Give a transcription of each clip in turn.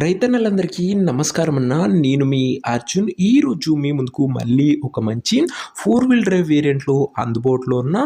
రైతన్నలందరికీ నమస్కారం అన్న. నేను మీ అర్జున్. ఈరోజు మీ ముందుకు మళ్ళీ ఒక మంచి 4 వీల్ డ్రైవ్ వేరియంట్లో అందుబాటులో ఉన్న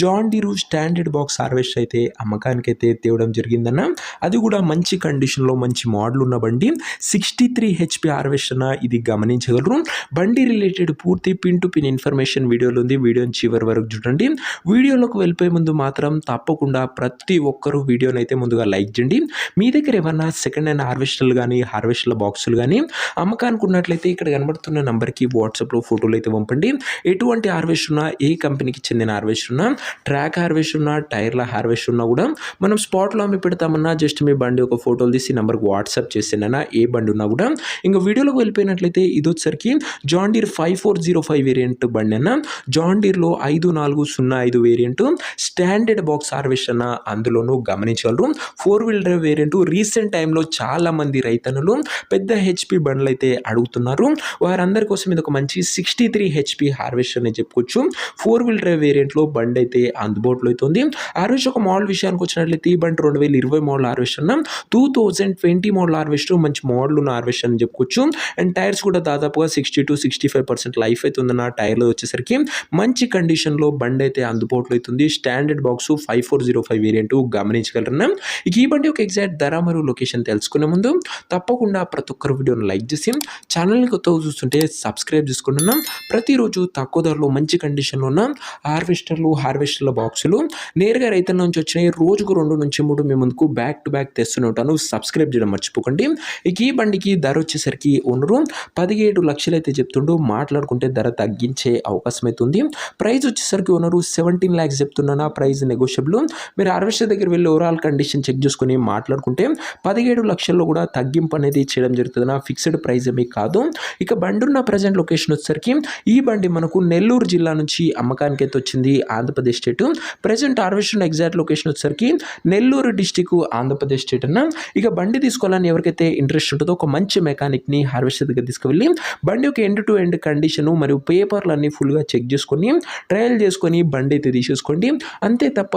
John Deere standard box harvester అయితే అమ్మకానికైతే తేవడం జరిగిందన్న. అది కూడా మంచి కండిషన్లో మంచి మోడల్ ఉన్న బండి 63 HP హార్వెస్టర్ అన్న. ఇది గమనించగలరు. బండి రిలేటెడ్ పూర్తి పిన్ టు పిన్ ఇన్ఫర్మేషన్ వీడియోలో ఉంది. వీడియోని చివరి వరకు చూడండి. వీడియోలోకి వెళ్ళిపోయే ముందు మాత్రం తప్పకుండా ప్రతి ఒక్కరూ వీడియోని అయితే ముందుగా లైక్ చేయండి. మీ దగ్గర ఏమన్నా సెకండ్ హ్యాండ్ హార్వెస్టర్లు కానీ హార్వెస్టర్ల బాక్సులు కానీ అమ్మకానికి ఉన్నట్లయితే ఇక్కడ కనబడుతున్న నంబర్కి వాట్సాప్లో ఫోటోలు అయితే పంపండి. ఎటువంటి హార్వెస్టర్ ఉన్నా, ఏ కంపెనీకి చెందిన హార్వెస్టర్ ఉన్నా, ట్రాక్ హార్వెస్టర్ ఉన్నా, టైర్ల హార్వెస్టర్ ఉన్నా కూడా మనం స్పాట్లో అమ్మి పెడతామన్నా. జస్ట్ మీ బండి ఒక ఫోటోలు తీసి నెంబర్కి వాట్సాప్ చేసేనా ఏ బండి ఉన్నా కూడా. ఇంకా వీడియోలోకి వెళ్ళిపోయినట్లయితే ఇది వచ్చేసరికి జాన్ డీర్ 5405 వేరియంట్ బండి అన్న. జాన్ డీర్లో 5405 వేరియంట్ స్టాండర్డ్ బాక్స్ హార్వెస్టర్ అన్న. అందులోనూ గమనించగలరు 4 వీల్ డ్రైవ్ వేరియంట్. రీసెంట్ టైంలో చాలా మంది రైతన్నులు పెద్ద హెచ్పి బండ్లు అయితే అడుగుతున్నారు. వారందరి కోసం ఇది ఒక మంచి 63 హెచ్పి హార్వెస్టర్ అని చెప్పుకోవచ్చు. 4 వీల్ డ్రైవ్ వేరియంట్లో బండి అయితే అందుబాటులో అవుతుంది. హార్వెస్టర్ ఒక మోడల్ విషయానికి వచ్చినట్లయితే ఈ బండి 2020 మోడల్ హార్వెస్టర్ అన్న. 2020 మోడల్ హార్వెస్టర్ మంచి మోడల్ ఉన్న హార్వెస్టర్ అని చెప్పుకోవచ్చు. అండ్ టైర్స్ కూడా దాదాపుగా 60 to 65% లైఫ్ అయితే ఉందన్న. టైర్లో వచ్చేసరికి మంచి కండిషన్లో బండి అయితే అందుబాటులో అవుతుంది. స్టాండర్డ్ బాక్స్ 5405 వేరియంట్ గమనించగలరన్నా. ఇక ఈ బండి ఒక ఎగ్జాక్ట్ ధర మరియు లొకేషన్ తెలుసుకునే ముందు తప్పకుండా ప్రతి ఒక్కరు వీడియోని లైక్ చేసి ఛానల్ని కొత్తగా చూస్తుంటే సబ్స్క్రైబ్ చేసుకుంటున్నాం. ప్రతిరోజు తక్కువ ధరలో మంచి కండిషన్లో ఉన్న హార్వెస్టర్ల బాక్సులు నేరుగా రైతుల నుంచి వచ్చినాయి. రోజుకు 2 నుంచి 3 మీ ముందుకు బ్యాక్ టు బ్యాక్ తెస్తూనే ఉంటాను. సబ్స్క్రైబ్ చేయడం మర్చిపోకండి. ఇక ఈ బండికి ధర వచ్చేసరికి ఓనరు 17 లక్షలు అయితే చెప్తుండో, మాట్లాడుకుంటే ధర తగ్గించే అవకాశం అయితే ఉంది. ప్రైస్ వచ్చేసరికి ఓనరు 17 lakhs చెప్తున్నా. Price negotiable. మీరు హార్వెస్టర్ దగ్గర వెళ్ళి ఓవరాల్ కండిషన్ చెక్ చేసుకుని మాట్లాడుకుంటే 17 లక్షల్లో కూడా తగ్గింపు అనేది చేయడం జరుగుతుంది. నా ఫిక్స్డ్ ప్రైస్ ఏమీ కాదు. ఇక బండి ఉన్న ప్రజెంట్ లొకేషన్ వచ్చేసరికి ఈ బండి మనకు నెల్లూరు జిల్లా నుంచి అమ్మకానికి అయితే వచ్చింది, Andhra Pradesh state. Present harvester exact location వచ్చేసరికి నెల్లూరు డిస్టిక్, ఆంధ్రప్రదేశ్ స్టేట్ అన్న. ఇక బండి తీసుకోవాలని ఎవరికైతే ఇంట్రెస్ట్ ఉంటుందో ఒక మంచి మెకానిక్ని హార్వెస్టర్ దగ్గర తీసుకువెళ్ళి బండి యొక్క ఎండ్ టు ఎండ్ కండిషన్ మరియు పేపర్లు అన్ని ఫుల్గా చెక్ చేసుకొని ట్రయల్ చేసుకొని బండి అయితే తీసేసుకోండి. అంతే తప్ప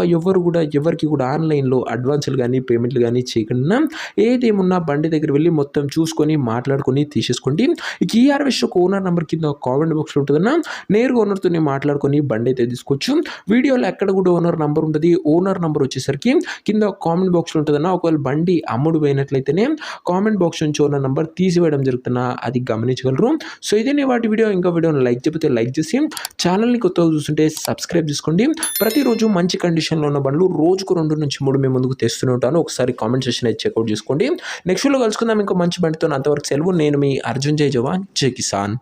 ఎవరికి కూడా ఆన్లైన్లో అడ్వాన్సులు కానీ పేమెంట్లు కానీ చేయకుండా ఏదేమున్నా బండి దగ్గర వెళ్ళి మొత్తం చూసుకొని మాట్లాడుకొని తీసేసుకోండి. ఇక ఈ హార్వెస్టర్ ఓనర్ నెంబర్ కింద కామెంట్ బాక్స్లో ఉంటుందన్న. నేరుగా ఓనర్తో మాట్లాడుకొని బండి అయితే తీసుకోవచ్చు. వీడియోలో ఎక్కడ కూడా ఓనర్ నెంబర్ ఉంటుంది. ఓనర్ నెంబర్ వచ్చేసరికి కింద కామెంట్ బాక్స్లో ఉంటుందన్న. ఒకవేళ బండి అమ్ముడు పోయినట్లయితేనే కామెంట్ బాక్స్ నుంచి ఓనర్ నెంబర్ తీసివేయడం జరుగుతున్నా. అది గమనించగలరు. సో ఇదే వాటి వీడియో. ఇంకా వీడియోని లైక్ చెప్తే లైక్ చేసి ఛానల్ని కొత్తగా చూస్తుంటే సబ్స్క్రైబ్ చేసుకోండి. ప్రతిరోజు మంచి కండిషన్లో ఉన్న బండ్లు రోజుకు 2 నుంచి 3 మీ ముందుకు తెస్తూనే ఉంటాను. ఒకసారి కామెంట్ సెక్షన్ అయితే చెక్అవుట్ చేసుకోండి. నెక్స్ట్ వీడియోలో కలుసుకుందాం ఇంకో మంచి బండితో. అంతవరకు సెలవు. నేను మీ అర్జున్. జై జవాన్, జై కిసాన్.